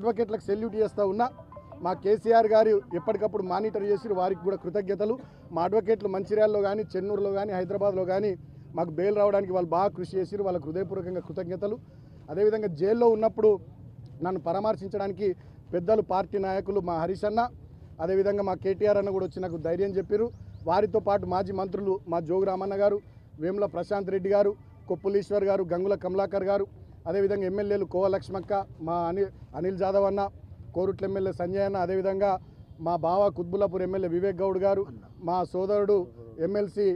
అడ్వకేట్లకు salute చేస్తూ ఉన్నా. మా కేసీఆర్ గారు ఎప్పటికప్పుడు మానిటర్ చేసి వారికి కూడా కృతజ్ఞతలు. మా అడ్వకేట్లు మంచిర్యాలలో కానీ, చెన్నూరులో కానీ, హైదరాబాద్లో కానీ మాకు బెయిల్ రావడానికి వాళ్ళు బాగా కృషి చేసి వాళ్ళకు హృదయపూర్వకంగా కృతజ్ఞతలు. అదేవిధంగా జైల్లో ఉన్నప్పుడు నన్ను పరామర్శించడానికి పెద్దలు పార్టీ నాయకులు మా హరీష్ అన్న, అదేవిధంగా మా కేటీఆర్ అన్న కూడా వచ్చి నాకు ధైర్యం చెప్పారు. వారితో పాటు మాజీ మంత్రులు మా జోగు రామన్న గారు, వేముల ప్రశాంత్ రెడ్డి గారు, కొప్పులీశ్వర్ గారు, గంగుల కమలాకర్ గారు, అదేవిధంగా ఎమ్మెల్యేలు కోవ లక్ష్మక్క, మా అనిల్ జాదవ్ అన్న, కోరుట్ల ఎమ్మెల్యే సంజయ్ అన్న, అదేవిధంగా మా బావ కుత్బుల్లాపూర్ ఎమ్మెల్యే వివేక్ గౌడ్ గారు, మా సోదరుడు ఎమ్మెల్సీ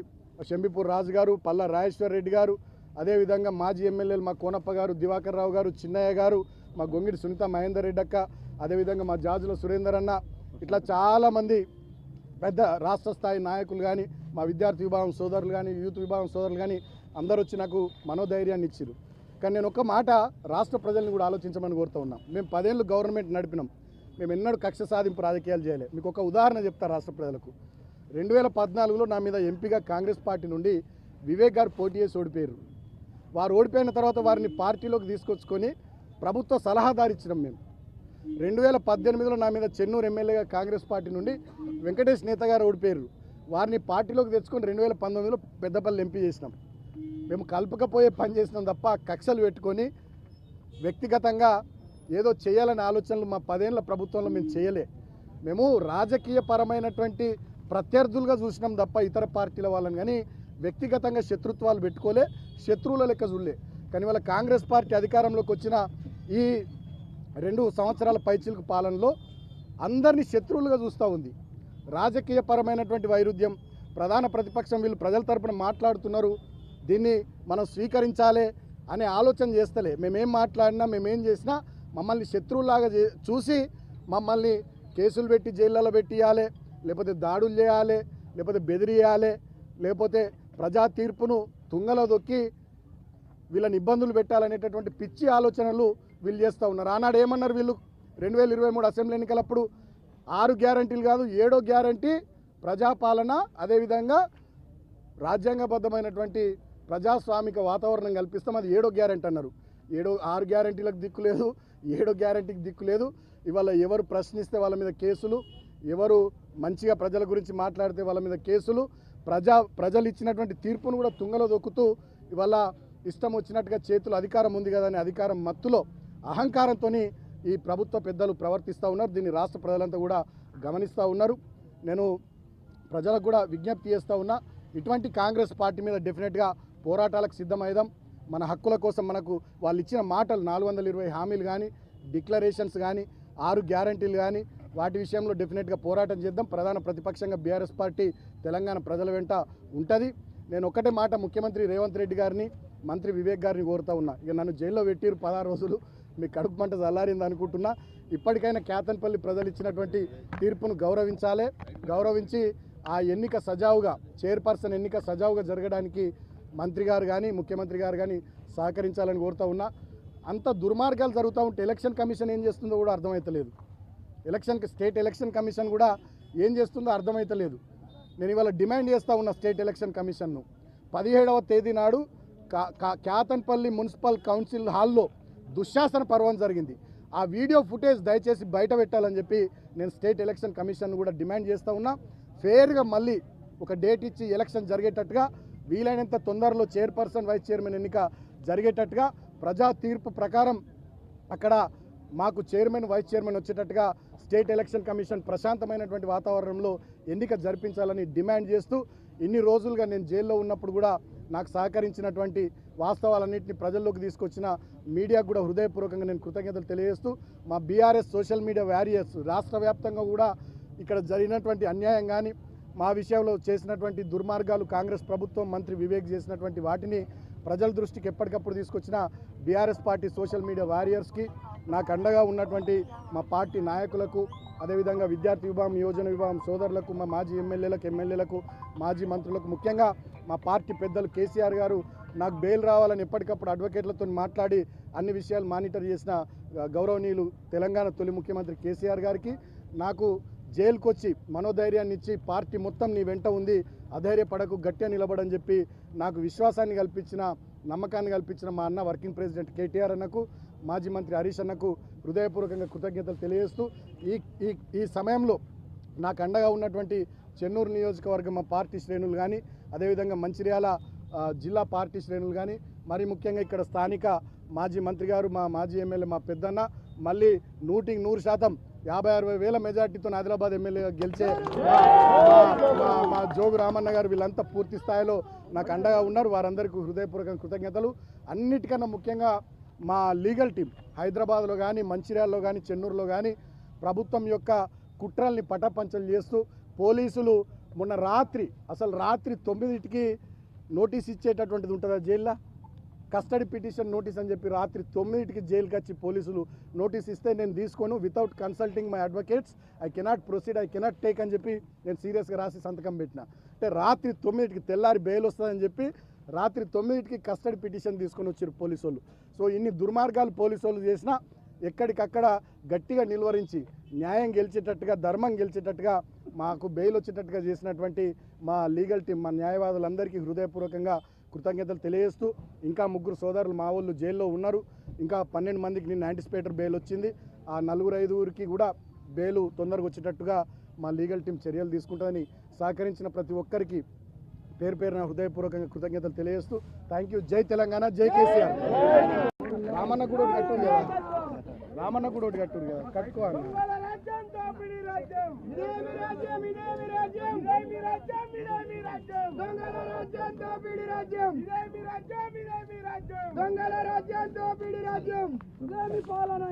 షంబిపూర్ రాజు గారు, పల్లా రాజేశ్వర్ రెడ్డి గారు, అదేవిధంగా మాజీ ఎమ్మెల్యేలు మా కోనప్ప గారు, దివాకర్ రావు గారు, చిన్నయ్య గారు, మా గొంగిడి సునీత మహేందర్ రెడ్డి అక్క, అదేవిధంగా మా జాజుల సురేందర్ అన్న, ఇట్లా చాలామంది పెద్ద రాష్ట్ర స్థాయి నాయకులు కానీ, మా విద్యార్థి విభాగం సోదరులు కానీ, యూత్ విభాగం సోదరులు కానీ అందరూ వచ్చి నాకు మనోధైర్యాన్ని ఇచ్చారు. కానీ నేను ఒక్క మాట రాష్ట్ర ప్రజల్ని కూడా ఆలోచించమని కోరుతూ ఉన్నాం. మేము 10 ఏళ్ళు గవర్నమెంట్ నడిపినాం. మేము ఎన్నడూ కక్ష సాధింపు రాజకీయాలు చేయలే. మీకు ఒక ఉదాహరణ చెప్తా రాష్ట్ర ప్రజలకు. 2014లో నా మీద ఎంపీగా కాంగ్రెస్ పార్టీ నుండి వివేక్ గారు పోటీ చేసి ఓడిపోయారు. వారు ఓడిపోయిన తర్వాత వారిని పార్టీలోకి తీసుకొచ్చుకొని ప్రభుత్వ సలహాదారు ఇచ్చినాం మేము. 2018లో నా మీద చెన్నూరు ఎమ్మెల్యేగా కాంగ్రెస్ పార్టీ నుండి వెంకటేష్ నేత గారు ఓడిపోయారు. వారిని పార్టీలోకి తెచ్చుకొని 2019లో పెద్దపల్లి ఎంపీ చేసినాం. మేము కలుపుకపోయే పని చేసినాం తప్ప కక్షలు పెట్టుకొని వ్యక్తిగతంగా ఏదో చేయాలనే ఆలోచనలు మా 10 ఏళ్ల ప్రభుత్వంలో మేము చేయలే. మేము రాజకీయపరమైనటువంటి ప్రత్యర్థులుగా చూసినాం తప్ప ఇతర పార్టీల వాళ్ళని కానీ వ్యక్తిగతంగా శత్రుత్వాలు పెట్టుకోలే, శత్రువుల లెక్క చూడలే. కానీ వాళ్ళ కాంగ్రెస్ పార్టీ అధికారంలోకి వచ్చిన ఈ 2 సంవత్సరాల పైచిలుకు పాలనలో అందరినీ శత్రువులుగా చూస్తూ ఉంది. రాజకీయపరమైనటువంటి వైరుధ్యం, ప్రధాన ప్రతిపక్షం వీళ్ళు ప్రజల తరపున మాట్లాడుతున్నారు, దీన్ని మనం స్వీకరించాలి అనే ఆలోచన చేస్తలే. మేమేం మాట్లాడినా మేమేం చేసినా మమ్మల్ని శత్రువులాగా చూసి మమ్మల్ని కేసులు పెట్టి జైళ్ళలో పెట్టియాలి, లేకపోతే దాడులు చేయాలి, లేకపోతే బెదిరియాలి, లేకపోతే ప్రజా తీర్పును తుంగలో దొక్కి వీళ్ళని ఇబ్బందులు పెట్టాలనేటటువంటి పిచ్చి ఆలోచనలు వీళ్ళు చేస్తూ ఉన్నారు. ఆనాడు ఏమన్నారు వీళ్ళు 2023 అసెంబ్లీ ఎన్నికలప్పుడు 6 గ్యారంటీలు కాదు 7వ గ్యారంటీ ప్రజాపాలన, అదేవిధంగా రాజ్యాంగబద్ధమైనటువంటి ప్రజాస్వామిక వాతావరణం కల్పిస్తాం, అది 7వ గ్యారంటీ అన్నారు. 6 గ్యారంటీలకు దిక్కు లేదు, 7వ గ్యారంటీకి దిక్కు లేదు. ఇవాళ ఎవరు ప్రశ్నిస్తే వాళ్ళ మీద కేసులు, ఎవరు మంచిగా ప్రజల గురించి మాట్లాడితే వాళ్ళ మీద కేసులు, ప్రజలు ఇచ్చినటువంటి తీర్పును కూడా తుంగలో దొక్కుతూ ఇవాళ ఇష్టం వచ్చినట్టుగా చేతులు అధికారం ఉంది కదా అని అధికారం మత్తులో అహంకారంతో ఈ ప్రభుత్వ పెద్దలు ప్రవర్తిస్తూ ఉన్నారు. దీన్ని రాష్ట్ర ప్రజలంతా కూడా గమనిస్తూ ఉన్నారు. నేను ప్రజలకు కూడా విజ్ఞప్తి చేస్తూ ఉన్నా, ఇటువంటి కాంగ్రెస్ పార్టీ మీద డెఫినెట్గా పోరాటాలకు సిద్ధమైదాం. మన హక్కుల కోసం మనకు వాళ్ళు ఇచ్చిన మాటలు 420 హామీలు కానీ, డిక్లరేషన్స్ కానీ, 6 గ్యారంటీలు కానీ వాటి విషయంలో డెఫినెట్గా పోరాటం చేద్దాం. ప్రధాన ప్రతిపక్షంగా బీఆర్ఎస్ పార్టీ తెలంగాణ ప్రజల వెంట ఉంటుంది. నేను ఒక్కటే మాట ముఖ్యమంత్రి రేవంత్ రెడ్డి గారిని, మంత్రి వివేక్ గారిని కోరుతూ ఉన్నా. ఇక నన్ను జైల్లో పెట్టిరు 16 రోజులు, మీ కడుపు మంట చల్లారింది అనుకుంటున్నా. ఇప్పటికైనా కేతన్పల్లి ప్రజలు ఇచ్చినటువంటి తీర్పును గౌరవించి ఆ ఎన్నిక సజావుగా, చైర్పర్సన్ ఎన్నిక సజావుగా జరగడానికి మంత్రి గారు కానీ ముఖ్యమంత్రి గారు కానీ సహకరించాలని కోరుతూ ఉన్నా. అంత దుర్మార్గాలు జరుగుతూ ఉంటే ఎలక్షన్ కమిషన్ ఏం చేస్తుందో కూడా అర్థమవుతలేదు. స్టేట్ ఎలక్షన్ కమిషన్ కూడా ఏం చేస్తుందో అర్థమవుతలేదు. నేను ఇవాళ డిమాండ్ చేస్తూ ఉన్న స్టేట్ ఎలక్షన్ కమిషన్ను 17వ తేదీ నాడు కేతన్పల్లి మున్సిపల్ కౌన్సిల్ హాల్లో దుశ్శాసన పర్వం జరిగింది. ఆ వీడియో ఫుటేజ్ దయచేసి బయట పెట్టాలని చెప్పి నేను స్టేట్ ఎలక్షన్ కమిషన్ కూడా డిమాండ్ చేస్తూ ఉన్నా. ఫేర్గా మళ్ళీ ఒక డేట్ ఇచ్చి ఎలక్షన్ జరిగేటట్టుగా, వీలైనంత తొందరలో చైర్పర్సన్ వైస్ చైర్మన్ ఎన్నిక జరిగేటట్టుగా, ప్రజా తీర్పు ప్రకారం అక్కడ మాకు చైర్మన్ వైస్ చైర్మన్ వచ్చేటట్టుగా స్టేట్ ఎలక్షన్ కమిషన్ ప్రశాంతమైనటువంటి వాతావరణంలో ఎన్నిక జరిపించాలని డిమాండ్ చేస్తూ, ఇన్ని రోజులుగా నేను జైల్లో ఉన్నప్పుడు కూడా నాకు సహకరించినటువంటి వాస్తవాలన్నింటినీ ప్రజల్లోకి తీసుకొచ్చిన మీడియాకు కూడా హృదయపూర్వకంగా నేను కృతజ్ఞతలు తెలియజేస్తూ, మా బీఆర్ఎస్ సోషల్ మీడియా వారియర్స్ రాష్ట్ర వ్యాప్తంగా కూడా ఇక్కడ జరిగినటువంటి అన్యాయం కానీ, మా విషయంలో చేసినటువంటి దుర్మార్గాలు, కాంగ్రెస్ ప్రభుత్వం మంత్రి వివేక్ చేసినటువంటి వాటిని ప్రజల దృష్టికి ఎప్పటికప్పుడు తీసుకొచ్చిన బీఆర్ఎస్ పార్టీ సోషల్ మీడియా వారియర్స్కి, నాకు అండగా ఉన్నటువంటి మా పార్టీ నాయకులకు, అదేవిధంగా విద్యార్థి విభాగం, యువజన విభాగం సోదరులకు, మా మాజీ ఎమ్మెల్యేలకు, మాజీ మంత్రులకు, ముఖ్యంగా మా పార్టీ పెద్దలు కేసీఆర్ గారు నాకు బెయిల్ రావాలని ఎప్పటికప్పుడు అడ్వకేట్లతో మాట్లాడి అన్ని విషయాలు మానిటర్ చేసిన గౌరవనీయులు తెలంగాణ తొలి ముఖ్యమంత్రి కేసీఆర్ గారికి, నాకు జైలుకు వచ్చి మనోధైర్యాన్ని ఇచ్చి పార్టీ మొత్తం నీ వెంట ఉంది, అధైర్యపడకు, గట్టిగా నిలబడని చెప్పి నాకు విశ్వాసాన్ని కల్పించిన, నమ్మకాన్ని కల్పించిన మా అన్న వర్కింగ్ ప్రెసిడెంట్ కేటీఆర్ అన్నకు, మాజీ మంత్రి హరీష్ అన్నకు హృదయపూర్వకంగా కృతజ్ఞతలు తెలియజేస్తూ ఈ సమయంలో నాకు అండగా ఉన్నటువంటి చెన్నూరు నియోజకవర్గం మా పార్టీ శ్రేణులు కానీ అదేవిధంగా మంచిర్యాల జిల్లా పార్టీ శ్రేణులు కానీ మరి ముఖ్యంగా ఇక్కడ స్థానిక మాజీ మంత్రి గారు మా మాజీ ఎమ్మెల్యే మా పెద్దన్న మళ్ళీ 100% 50-60 వేల మెజార్టీతో ఆదిలాబాద్ ఎమ్మెల్యేగా గెలిచే మా జోగు రామన్న గారు వీళ్ళంతా పూర్తి స్థాయిలో నాకు అండగా ఉన్నారు. వారందరికీ హృదయపూర్వక కృతజ్ఞతలు. అన్నిటికన్నా ముఖ్యంగా మా లీగల్ టీం హైదరాబాద్లో కానీ మంచిర్యాలలో కానీ చెన్నూరులో కానీ ప్రభుత్వం యొక్క కుట్రల్ని పటాపంచలు చేస్తూ పోలీసులు మొన్న రాత్రి 9కి నోటీస్ ఇచ్చేటటువంటిది ఉంటుందా జైల్లో కస్టడీ పిటిషన్ నోటీస్ అని చెప్పి రాత్రి 9కి జైలుకి వచ్చి పోలీసులు నోటీస్ ఇస్తే నేను తీసుకోను without consulting my advocates I cannot proceed I cannot take అని చెప్పి నేను సీరియస్గా రాసి సంతకం పెట్టిన. అంటే రాత్రి 9కి తెల్లారి బెయిల్ వస్తుందని చెప్పి రాత్రి 9కి కస్టడీ పిటిషన్ తీసుకొని వచ్చారు పోలీసు వాళ్ళు. సో ఇన్ని దుర్మార్గాలు పోలీసు వాళ్ళు చేసినా ఎక్కడికక్కడ గట్టిగా నిలువరించి న్యాయం గెలిచేటట్టుగా ధర్మం గెలిచేటట్టుగా మాకు బెయిల్ వచ్చేటట్టుగా చేసినటువంటి మా లీగల్ టీం మా న్యాయవాదులందరికీ హృదయపూర్వకంగా కృతజ్ఞతలు తెలియజేస్తూ ఇంకా 3 సోదరులు మా వాళ్ళు జైల్లో ఉన్నారు. ఇంకా 12 మందికి నిన్న యాంటిసిపేటర్ బెయిల్ వచ్చింది. ఆ 4-5కి కూడా బెయిల్ తొందరగా వచ్చేటట్టుగా మా లీగల్ టీం చర్యలు తీసుకుంటుందని సహకరించిన ప్రతి ఒక్కరికి పేరు పేరున హృదయపూర్వకంగా కృతజ్ఞతలు తెలియజేస్తూ థ్యాంక్ యూ. జై తెలంగాణ, జై కేసీఆర్. రామన్న కూడా ఒకటి కట్టుడు కదా కట్టుకోవాలి. పాలన